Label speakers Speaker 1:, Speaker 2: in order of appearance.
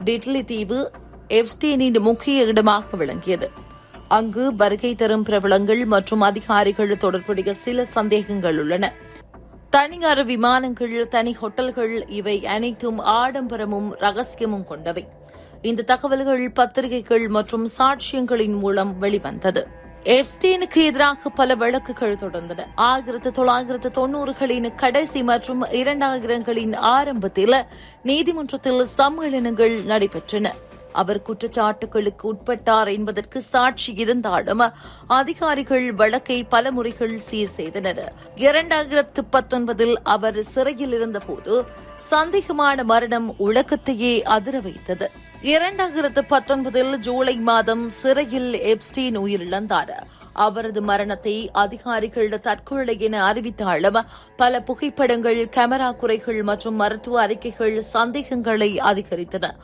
Speaker 1: டிட்லி தீவு எப்ஸ்டீனின் முக்கிய இடமாக விளங்கியது. அங்கு வருகை தரும் பிரபலங்கள் மற்றும் அதிகாரிகள் தொடர்புடைய சில சந்தேகங்கள் உள்ளன. தனியார் விமானங்கள், தனி ஹோட்டல்கள், இவை அனைத்தும் ஆடம்பரமும் ரகசியமும் கொண்டவை. இந்த தகவல்கள் பத்திரிகைகள் மற்றும் சாட்சியங்களின் மூலம் வெளிவந்தது. எப்ஸ்டீனுக்கு எதிராக பல வழக்குகள் தொடர்ந்தன. 1990களின் கடைசி மற்றும் 2000களின் ஆரம்பத்தில் நீதிமன்றத்தில் சம்மேளனங்கள் நடைபெற்றன. அவர் குற்றச்சாட்டுகளுக்கு உட்பட்டார் என்பதற்கு சாட்சி இருந்தாலும் அதிகாரிகள் வழக்கை பல முறைகள் சீர் செய்தனர். 2019 அவர் சிறையில் இருந்தபோது சந்தேகமான மரணம் உலகத்தையே அதிர வைத்தது. 2019 ஜூலை மாதம் சிறையில் எப்ஸ்டீன் உயிரிழந்தார். அவரது மரணத்தை அதிகாரிகள் தற்கொலை என அறிவித்தாலும் பல புகைப்படங்கள், கேமரா குறைகள் மற்றும் மருத்துவ அறிக்கைகள் சந்தேகங்களை அதிகரித்தன.